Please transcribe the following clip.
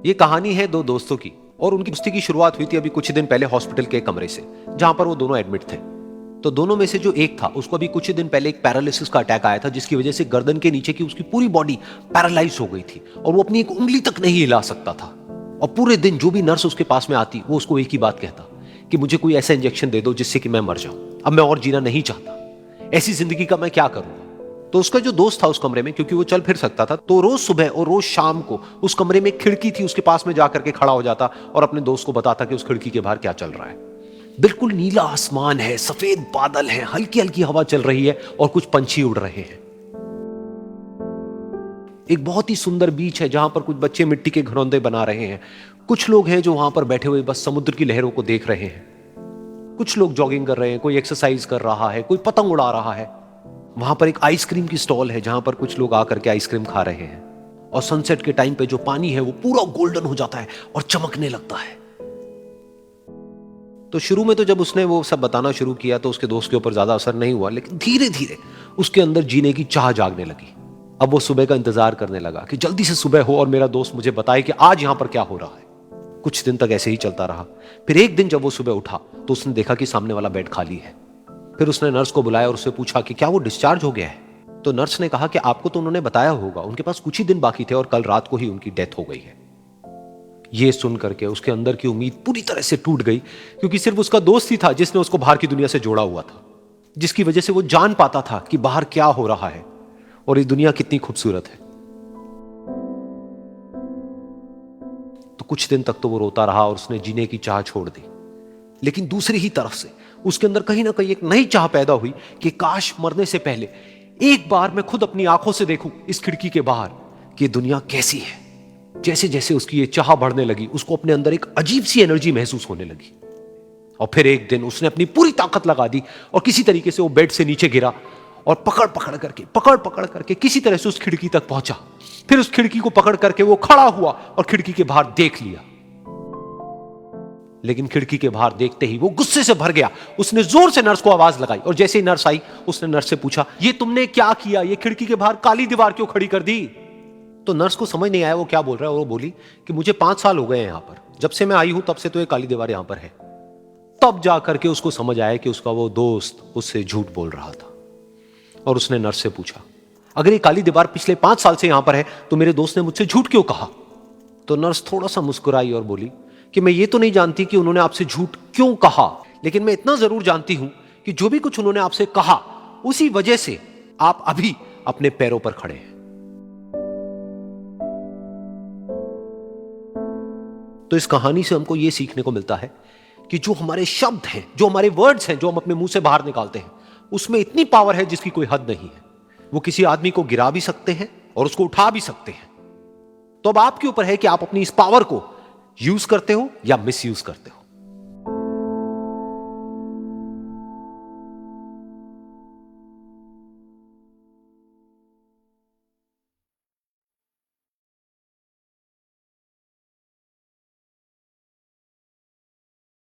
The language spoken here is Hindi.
ये कहानी है दो दोस्तों की और उनकी दोस्ती की शुरुआत हुई थी अभी कुछ ही दिन पहले हॉस्पिटल के कमरे से, जहां पर वो दोनों एडमिट थे। तो दोनों में से जो एक था उसको अभी कुछ ही दिन पहले एक पैरालिसिस का अटैक आया था, जिसकी वजह से गर्दन के नीचे की उसकी पूरी बॉडी पैरालाइज हो गई थी और वो अपनी एक उंगली तक नहीं हिला सकता था। और पूरे दिन जो भी नर्स उसके पास में आती वो उसको एक ही बात कहता कि मुझे कोई ऐसा इंजेक्शन दे दो जिससे कि मैं मर जाऊं, अब मैं और जीना नहीं चाहता, ऐसी जिंदगी का मैं क्या करूंगा। तो उसका जो दोस्त था उस कमरे में, क्योंकि वो चल फिर सकता था, तो रोज सुबह और रोज शाम को उस कमरे में एक खिड़की थी, उसके पास में जाकर के खड़ा हो जाता और अपने दोस्त को बताता कि उस खिड़की के बाहर क्या चल रहा है। बिल्कुल नीला आसमान है, सफेद बादल है, हल्की हल्की हवा चल रही है और कुछ पंछी उड़ रहे हैं। एक बहुत ही सुंदर बीच है जहां पर कुछ बच्चे मिट्टी के घरौंदे बना रहे हैं। कुछ लोग हैं जो वहां पर बैठे हुए बस समुद्र की लहरों को देख रहे हैं। कुछ लोग जॉगिंग कर रहे हैं, कोई एक्सरसाइज कर रहा है, कोई पतंग उड़ा रहा है। वहां पर एक आइसक्रीम की स्टॉल है जहां पर कुछ लोग आकर के आइसक्रीम खा रहे हैं। और सनसेट के टाइम पे जो पानी है वो पूरा गोल्डन हो जाता है और चमकने लगता है। तो शुरू में तो जब उसने वो सब बताना शुरू किया तो उसके दोस्त के ऊपर ज्यादा असर नहीं हुआ, लेकिन धीरे धीरे उसके अंदर जीने की चाह जागने लगी। अब वो सुबह का इंतजार करने लगा कि जल्दी से सुबह हो और मेरा दोस्त मुझे बताए कि आज यहां पर क्या हो रहा है। कुछ दिन तक ऐसे ही चलता रहा। फिर एक दिन जब वो सुबह उठा तो उसने देखा कि सामने वाला बेड खाली है। फिर उसने नर्स को बुलाया और उससे पूछा कि क्या वो डिस्चार्ज हो गया है। तो नर्स ने कहा कि आपको तो उन्होंने बताया होगा, उनके पास कुछ ही दिन बाकी थे और कल रात को ही उनकी डेथ हो गई है। ये सुन करके उसके अंदर की उम्मीद पूरी तरह से टूट गई, क्योंकि सिर्फ उसका दोस्त ही था जिसने उसको बाहर की दुनिया से जोड़ा हुआ था, जिसकी वजह से वो जान पाता था कि बाहर क्या हो रहा है और ये दुनिया कितनी खूबसूरत है। तो कुछ दिन तक तो वो रोता रहा और उसने जीने की चाह छोड़ दी। लेकिन दूसरी ही तरफ से उसके अंदर कहीं ना कहीं एक नई चाह पैदा हुई कि काश मरने से पहले एक बार मैं खुद अपनी आंखों से देखूं इस खिड़की के बाहर कि दुनिया कैसी है। जैसे जैसे उसकी ये चाह बढ़ने लगी, उसको अपने अंदर एक अजीब सी एनर्जी महसूस होने लगी। और फिर एक दिन उसने अपनी पूरी ताकत लगा दी और किसी तरीके से वो बेड से नीचे गिरा और पकड़ पकड़ करके किसी तरह से उस खिड़की तक पहुंचा। फिर उस खिड़की को पकड़ करके वो खड़ा हुआ और खिड़की के बाहर देख लिया। लेकिन खिड़की के बाहर देखते ही वो गुस्से से भर गया। उसने जोर से नर्स को आवाज लगाई और जैसे ही नर्स आई उसने नर्स से पूछा, ये तुमने क्या किया, ये खिड़की के बाहर काली दीवार क्यों खड़ी कर दी। तो नर्स को समझ नहीं आया वो क्या बोल रहा है और वो बोली कि मुझे 5 साल हो गए हैं यहां पर, जब से मैं आई हूं तब से तो ये काली दीवार यहां पर है। तब जाकर के उसको समझ आया कि उसका वो दोस्त उससे झूठ बोल रहा था। और उसने नर्स से पूछा, अगर ये काली दीवार पिछले 5 साल से यहां पर है तो मेरे दोस्त ने मुझसे झूठ क्यों कहा। तो नर्स थोड़ा सा मुस्कुराई और बोली कि मैं ये तो नहीं जानती कि उन्होंने आपसे झूठ क्यों कहा, लेकिन मैं इतना जरूर जानती हूं कि जो भी कुछ उन्होंने आपसे कहा उसी वजह से आप अभी अपने पैरों पर खड़े हैं। तो इस कहानी से हमको यह सीखने को मिलता है कि जो हमारे शब्द हैं, जो हमारे वर्ड्स हैं, जो हम अपने मुंह से बाहर निकालते हैं, उसमें इतनी पावर है जिसकी कोई हद नहीं है। वो किसी आदमी को गिरा भी सकते हैं और उसको उठा भी सकते हैं। तो अब आपके ऊपर है कि आप अपनी इस पावर को यूज करते हो या मिस यूज करते हो।